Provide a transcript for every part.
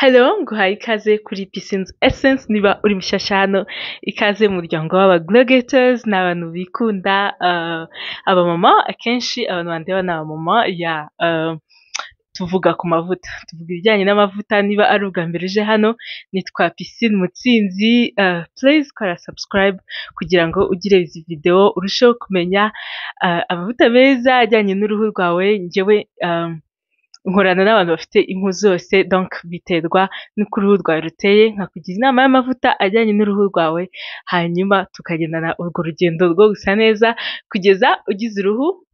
Hello, nguhaye ikaze kuri Piscines Essence niba uri mushyashya hano, ikaze mu muryango w'aba-Glow-Getters, ni abantu bikunda abamama, akenshi abantu bandeba ni abamama, tuvuga ku mavuta, tuvuga ibijyanye n'amavuta. Niba ari ubwa mbere uje hano, nitwa Piscine Mutsinzi, please kora subscribe kugira ngo ugire izi video urusheho kumenya amavuta meza ajyanye n'uruhu rwawe. Njyewe nkorana n'abantu bafite impu zose, donc biterwa n'uko uruhu rwawe ruteye, nkakugira inama y'amavuta ajyanye n'uruhu rwawe, hanyuma tukagendana urwo rugendo rwo gusa neza kugeza ugize uruhu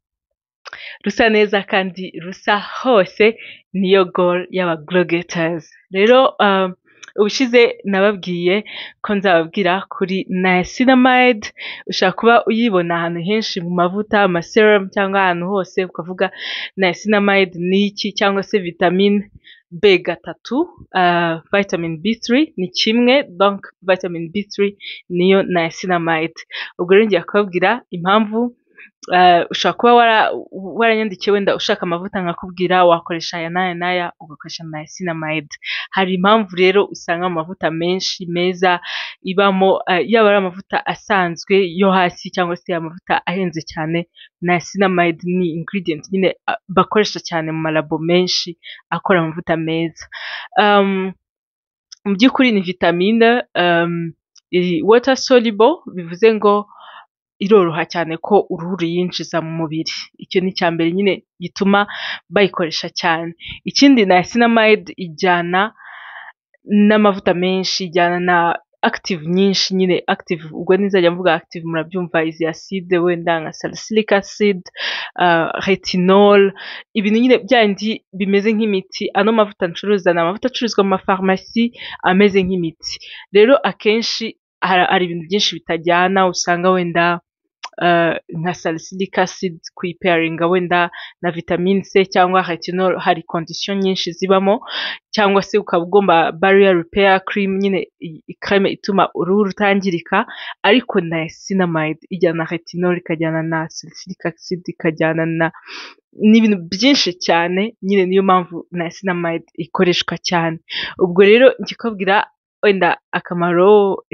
rusa neza kandi rusa hose. Niyo goal y'aba-Glow-Getters. Rero ubushize nababwiye ko nzababwira kuri niacinamide. Ushobora kuba uyibona ahantu henshi mu mavuta, amaserum cyangwa ahantu hose, ukavuga niacinamide ni iki, cyangwa se vitamine B3, vitamin B3 ni kimwe, donc vitamin B3 niyo niacinamide. Ubwo rero ngiye kubabwira impamvu. Ushobora kuba waranyandikiye wenda ushaka amavuta, nkakubwira wakoresha aya n'aya n'aya, ugakoresha niacinamide. Hari impamvu rero usanga amavuta menshi meza ibamo, yaba ari amavuta asanzwe yo hasi cyangwa se amavuta ahenze cyane, niacinamide ni ingredient nyine bakoresha cyane mu malabo menshi akora amavuta meza. Mu by'ukuri ni vitamine water soluble, bivuze ngo iroroha cyane ko uruhu ruyinjiza mu mubiri. Icyo ni icya mbere nyine gituma bayikoresha cyane. Ikindi, niacinamide ijyana n'amavuta menshi, ijyana na active nyinshi, nyine active, ubwo nizajya mvuga active murabyumva, izi acide wenda nka salicylic acid, retinol, ibintu nyine byandi bimeze nk'imiti. Ano mavuta ncuruza ni amavuta acuruzwa mu mafarumasi ameze nk'imiti. Rero akenshi hari ibintu byinshi bitajyana, usanga wenda nka salicylic acid kuyiparinga wenda na vitamine C cyangwa retinol, hari condition nyinshi zibamo, cyangwa se ukaba ugomba barrier repair cream, nyine creme ituma uruhu rutangirika. Ariko niacinamide ijyana na retinol, ikajyana na salicylic acid, ikajyana n'ibintu byinshi cyane, nyine niyo mpamvu niacinamide ikoreshwa cyane. Ubwo rero ngikubwira wenda akamaro,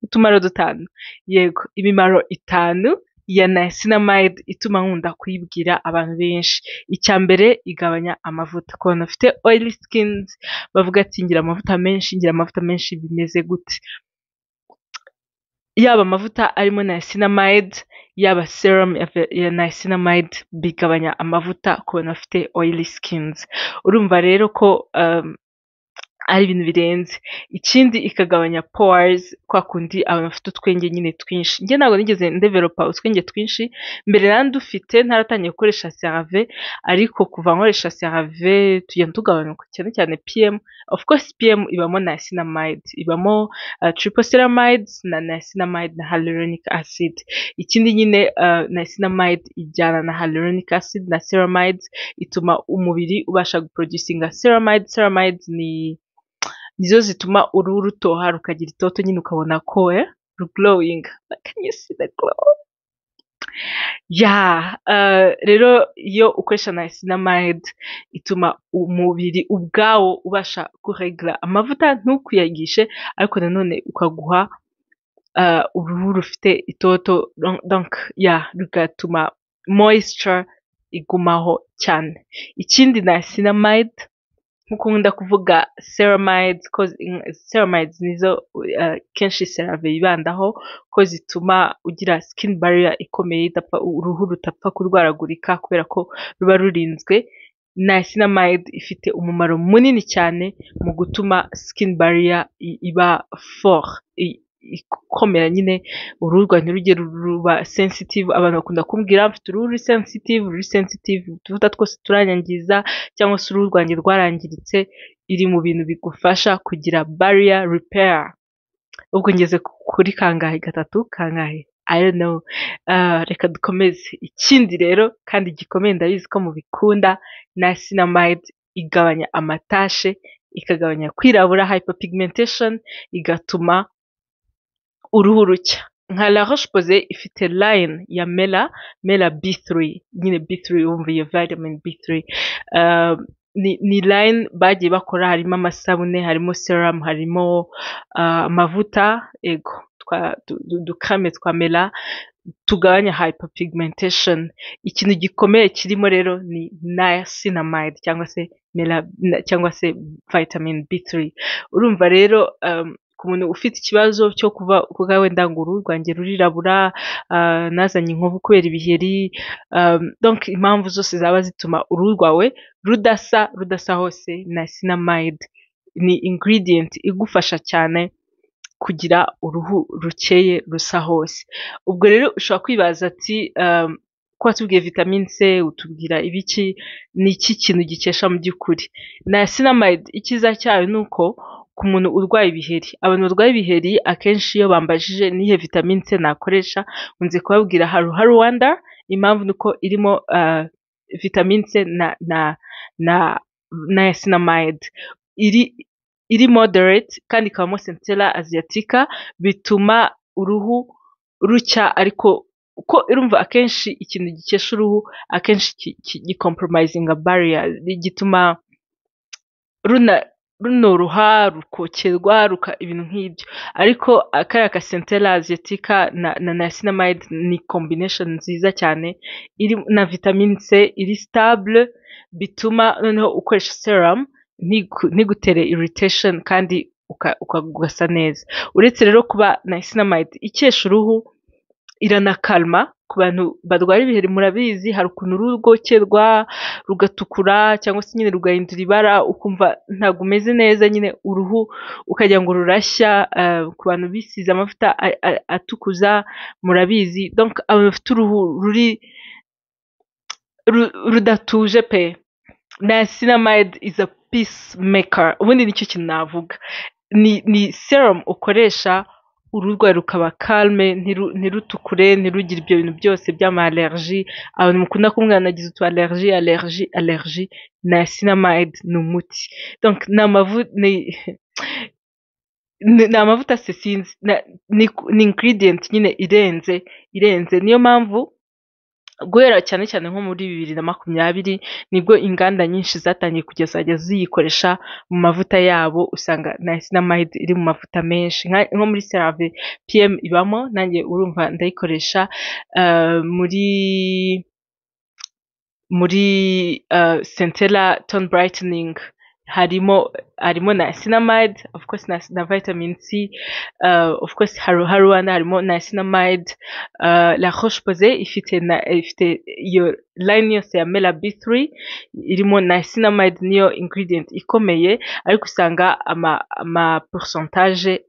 utumaro dutanu, yego, imimaro 5 ya niacinamide ituma nkunda kuyibwira abantu benshi. Icya mbere, igabanya amavuta. Ku bantu bafite oily skins bavuga ati ngira amavuta menshi, ngira amavuta menshi, bimeze gute? Yaba amavuta arimo niacinamide, yaba serum ya niacinamide, bigabanya amavuta ku bantu bafite oily skins. Urumva rero ko ari ibintu birenze. Ikindi, ikagabanya pores, kwa kundi abantu bafite utwenge nyine twinshi. Njye ntabwo nigeze ndevelopa utwenge twinshi, mbere nandi ufite ntaratangiye gukoresha CeraVe, ariko kuva nkoresha CeraVe tugenda tugabanuka, cyane cyane PM. Of course PM ibamo niacinamide, ibamo triple na niacinamide na hyaluronic acid. Ikindi nyine, niacinamide ijyana na hyaluronic acid na ceramide, ituma umubiri ubasha guproducinga ceramide. Ceramide nizo zituma uruhu rutoha rukagira itoto, nyine ukabona ko glowing. Can you see the glow? Rero iyo ukoresha niacinamide ituma umubiri ubwawo ubasha kuregla amavuta, ntukuyagishe, ariko nanone ukaguha uruhu rufite itoto, donc rugatuma moisture igumaho cyane. Ikindi, niacinamide nkuko nkunda kuvuga ceramides nizo kenshi CeraVe yibandaho, ko zituma ugira skin barrier ikomeye, uruhu rutapfa kurwaragurika kubera ko ruba rurinzwe. Niacinamide ifite umumaro munini cyane mu gutuma skin barrier iba fort, ikomera, nyine uruhu rwawe ntirujye ruba sensitive. Abantu bakunda kumbwira mfite uruhu ruri sensitive, utuvuta twose turanyangiza, cyangwa se uruhu rwanjye rwarangiritse. Iri mu bintu bigufasha kugira barrier repair. Ubwo ngeze kuri kangahe? 3 kangahe? I don't know. Reka dukomeze. Ikindi rero kandi gikomeye, ndabizi ko mubikunda, niacinamide igabanya amatashe, ikagabanya kwirabura, hyperpigmentation, igatuma uruhu rucya. Nka La Roche-Posay ifite line ya Mela B3, nyine B3, wumva iyo vitamin B3. ni line bagiye bakora, harimo amasabune, harimo serum, harimo amavuta ego dukame twa mela tugabanya hyperpigmentation. Ikintu gikomeye kirimo rero ni niacinamide cyangwa se vitamin B3. Urumva rero ku muntu ufite ikibazo cyo kuvuga wenda ngo uruhu rwanjye rurirabura, nazanye inkovu kubera ibiheri, donc impamvu zose zaba zituma uruhu rwawe rudasa hose, niacinamide ni ingredient igufasha cyane kugira uruhu rukeye rusa hose. Ubwo rero ushobora kwibaza ati ko watubwiye vitamine C, utubwira ibiki, ni iki kintu gikesha mu by'ukuri? Niacinamide icyiza cyayo ni uko ku muntu urwaye ibiheri, abantu barwaye ibiheri akenshi iyo bambajije nihe vitamine C nakoresha, nkunze kubabwira Rwanda. Impamvu ni uko irimo vitamine C na niacinamide iri moderate kandi ikabamo centella asiatica, bituma uruhu rucya, ariko uko urumva akenshi ikintu gikesha uruhu akenshi gicompromisinga barrier, gituma runoroha, rukokerwa, ibintu nk'ibyo. Ariko kariya ka centella asiatica na niacinamide ni combination nziza cyane, iri na vitamine C iri stable, bituma noneho ukoresha serum ntigutere irritation kandi ugasa neza. Uretse rero kuba niacinamide ikesha uruhu, iranakalma ku bantu barwara ibiheri. Murabizi hari ukuntu uruhu rwokerwa rugatukura cyangwa se nyine rugahindura ibara, ukumva ntabwo umeze neza, nyine uruhu ukagira ngo rurashya. Ku bantu bisize amavuta atukuza, murabizi, donc abantu bafite uruhu rudatuje pe, niacinamide is a peacemaker. Ubundi nicyo kintu navuga, ni serum ukoresha uruhu rwawe rukaba calme, ntirutukure, ntirugire ibyo bintu byose by'ama allergie. Abantu mukunda kumbwira nagize utu allergie, niacinamide ni umuti. Donc ni amavuta se sinzi, ni ingredient nyine irenze. Niyo mpamvu guhera cyane cyane nko muri 2020 nibwo inganda nyinshi zatangiye kugeza ziyikoresha mu mavuta yabo. Usanga niacinamide iri mu mavuta menshi, nko muri CeraVe PM ibamo, nanjye urumva ndayikoresha. muri Centella Tone Brightening harimo niacinamide, of course, na vitamin C, of course Rwanda harimo niacinamide. La Roche-Posay ifite iyo line yose ya Mela B3 irimo niacinamide, niyo ingredient ikomeye, ariko usanga ama pourcentage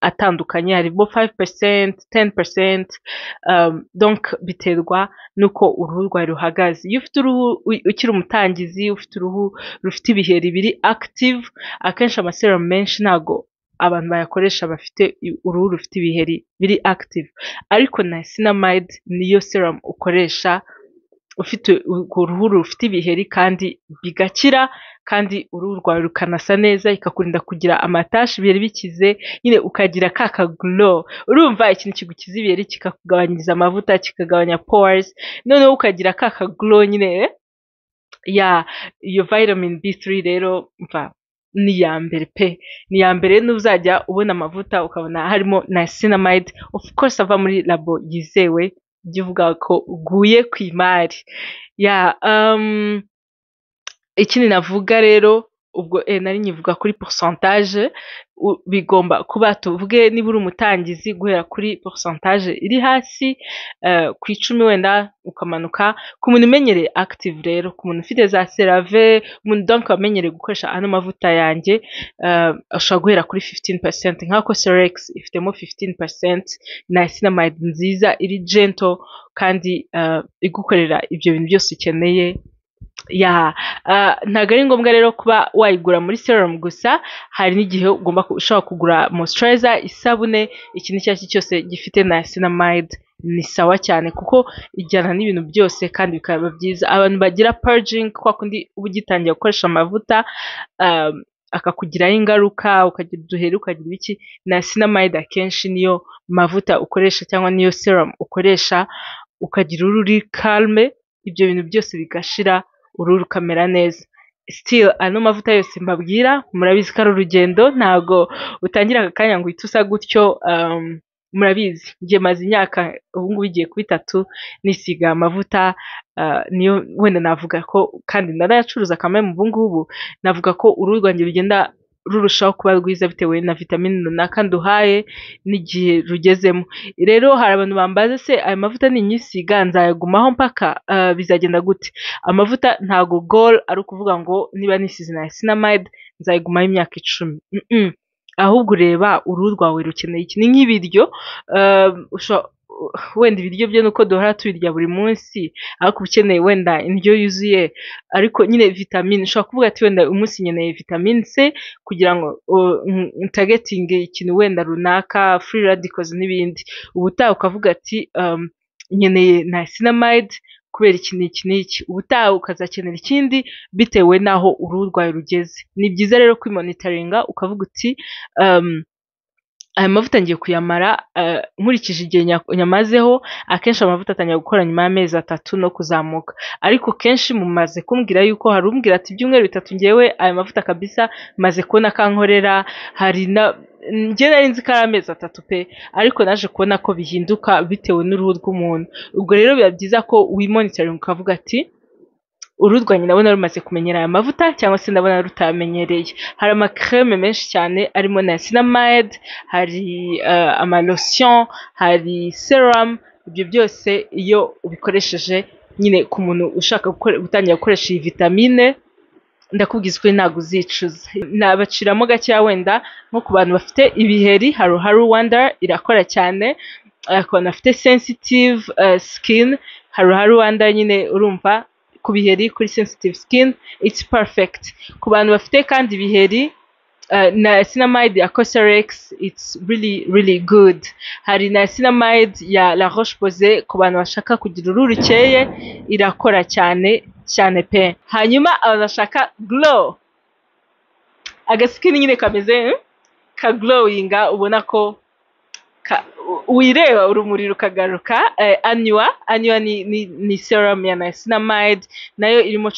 atandukanye, harimo 5%, 10%, donc biterwa nuko uruhu rwawe ruhagaze. Iyo ufite uruhu ukiri umutangizi, ufite uruhu rufite ibiheri biri active, akenshi amaserum menshi ntago abantu bayakoresha bafite uruhu rufite ibiheri biri active, ariko niacinamide niyo serum ukoresha ufite uruhu rufite ibiheri kandi bigakira, kandi uruhu rwawe rukanasa neza, ikakurinda kugira amatashi ibiheri bikize, nyine ukagira ka glow. Urumva ikintu kigukiza ibiheri kikakugabanyiriza amavuta, kikagabanya pores, noneho ukagira ka glow nyine ya iyo vitamin B3. Rero mva ni ya mbere pe, ni ya mbere. N'uzajya ubona amavuta ukabona harimo niacinamide, of course ava muri labo yizewe, uvuga ko uguye ku imari ya. Ikindi navuga rero, ubwo nari nyivuga kuri pourcentage, bigomba kuba, tuvuge niba uri umutangizi, guhera kuri pourcentage iri hasi ku 10 wenda ukamanuka. Ku muntu umenyereye active rero, ku muntu ufite za CeraVe, umuntu donc wamenyereye gukoresha ano mavuta yanjye, ashobora guhera kuri 15%, nk'ako Cerex ifitemo 15% niacinamide nziza, iri gentle kandi igukorera ibyo bintu byose ukeneye. Ntabwo ari ngombwa rero kuba wayigura muri serum gusa, hari n'igihe ushobora kugura moisturizer, isabune, ikintu icyo ari cyo cyose gifite niacinamide ni sawa cyane, kuko ijyana n'ibintu byose kandi bikaba byiza. Abantu bagira purging, kwa kundi uba ugitangiye gukoresha amavuta akakugiraho ingaruka, ukagira uduheri, ukagira ibiki, niacinamide akenshi niyo mavuta ukoresha cyangwa niyo serum ukoresha, ukagira uruhu calme, ibyo bintu byose bigashira, uruhu rukamera neza. still ano mavuta yose mbabwira murabizi ko ari urugendo, ntago utangira aka kanya ngo uhite usa gutyo. Murabizi njye maze imyaka ubu ngubu igiye kuba 3 nisiga amavuta, niyo wenda navuga ko kandi ndanayacuruza kamwe mu bungubu, navuga ko uruhu rwanjye rugenda rurushaho kuba rwiza bitewe na vitamine runaka nduhaye n'igihe rugezemo. Rero hari abantu bambaza se aya mavuta ninyisiga nzayagumaho mpaka bizagenda gute? Amavuta ntago goal ari ukuvuga ngo niba nisize niacinamide nzayigumaho imyaka 10. Ahubwo ureba uruhu rwawe rukeneye iki. Ni nk'ibiryo, wenda ibiryo byo nuko duhora tubirya buri munsi, ariko ukeneye wenda indyo yuzuye, ariko nyine vitamine ushobora kuvuga ati wenda umunsi nkeneye vitamine C kugira ngo targeting ikintu wenda runaka, free radicals n'ibindi. Ubutaha ukavuga ati nkeneye niacinamide kubera iki n'iki, ubutaha ukazakenera ikindi bitewe naho uruhu rwawe rugeze. Ni byiza rero kwimonitoringa ukavuga uti aya mavuta ngiye kuyamara nkurikije igihe nyamazeho. Akenshi amavuta atangira gukora nyuma y'amezi 3 no kuzamuka, ariko kenshi mumaze kumbwira yuko hari umbwira ati ibyumweru 3 ngewe aya mavuta kabisa maze kubona kankorera. Hari na njye nari nzi ko ari amezi 3 pe, ariko naje kubona ko bihinduka bitewe n'uruhu rw'umuntu. Ubwo rero biba byiza ko wimonitoringa ukavuga ati uruhu rwanjye ndabona rumaze kumenyera aya mavuta cyangwa se ndabona rutamenyereye. Hari amakreme menshi cyane arimo niacinamide, hari amalotion, hari serum. Ibyo byose iyo ubikoresheje nyine ku muntu ushaka gutangira gukoresha iyi vitamine, ndakubwiza ko ntabwo uzicuza. Nabaciramo gakeya wenda nko ku bantu bafite ibiheri, Haru Wonder irakora cyane. Ku bantu bafite sensitive skin, Haru Wonder nyine urumva ku biheri, kuri sensitive skin it's perfect. Ku bantu bafite kandi ibiheri, niacinamide ya Cosrx it's really good. Hari niacinamide ya La Roche Posay ku bantu bashaka kugira uruhu rukeye, irakora cyane cyane pe. Hanyuma abantu bashaka glow, agaskin nyine kameze ka glowinga, ubona ko wireba urumuri rukagaruka. Anua ni serum ya niacinamide, nayo irimo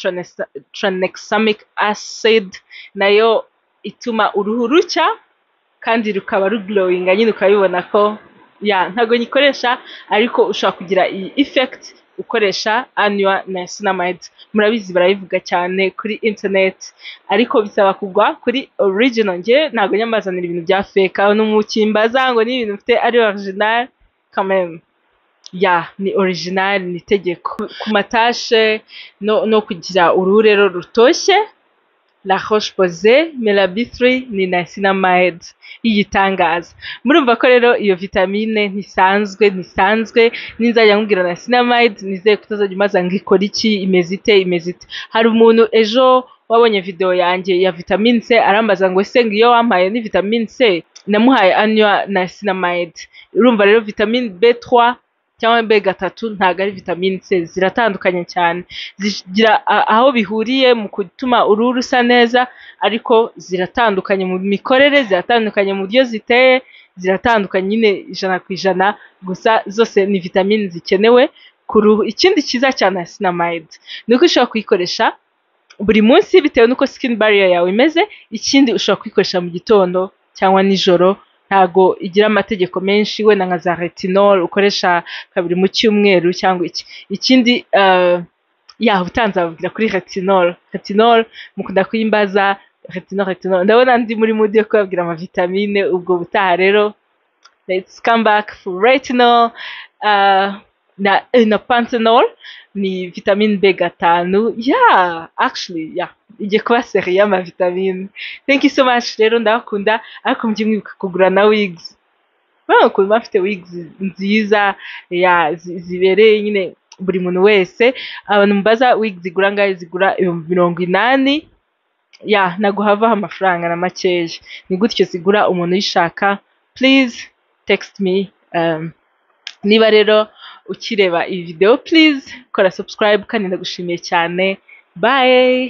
tranexamic acid, nayo ituma uruhu rucya kandi rukaba ruglowinga, nyine ukabibona ko ntago nyikoresha, ariko ushobora kugira iyi effect ukoresha Anua niacinamide. Murabizi barabivuga cyane kuri internet, ariko bisaba kugwa kuri original. Nge ntago nyambazanira ibintu bya fake, aho n'umukimbaza ngo ni ibintu mfite ari original quand même. Ni original, ni tegeko. Ku matashe no kugira uruhu rero rutoshye, La Roche Posay Melabi 3 ni niacinamide y'igitangaza. Murumva ko rero iyo vitamine ntisanzwe. Ninzajya nkubwira niacinamide nizeye kutazajya umaza ngo ikora iki, imeze ite. Hari umuntu ejo wabonye video yanjye ya vitamine C arambaza ngo ese ngiyo wampaye ni vitamine C, namuhaye Anua niacinamide. Urumva rero vitamine B3 cyangwa B3 ntago ari vitamine C, ziratandukanye cyane. Zigira aho bihuriye mu gutuma uruhu rusa neza, ariko ziratandukanye mu mikorere, ziratandukanye mu buryo ziteye, ziratandukanye nyine 100%. Gusa zose ni vitamine zikenewe ku ruhu. Ikindi cyiza cyane niacinamide ni uko ushobora kuyikoresha buri munsi bitewe n'uko skin barrier yawe imeze. Ikindi ushobora kuyikoresha mu gitondo cyangwa nijoro, ntago igira amategeko menshi, wenda nka za retinol ukoresha 2 mu cyumweru cyangwa iki. Ikindi utanze ababwira kuri retinol mukunda kuyimbaza retinol. Ndabona ndi muri mood yo kubabwira ama vitamine. Ubwo butaha rero let's come back for retinol na panthenol, ni vitamine B5. Actually igiye kuba seri y'ama vitamine. Thank you so much rero, ndabakunda, ariko mujye mwibuka kugura na wigs. Ukuntu bafite wigs nziza zibereye nyine buri muntu wese. Abantu mbaza wigs zigura ngahe, zigura 80,000. Ntago havaho amafaranga na makeya, ni gutyo zigura. Umuntu uyishaka please text me. Niba rero ukireba iyi video please kora subscribe, kandi ndagushimiye cyane. Bye.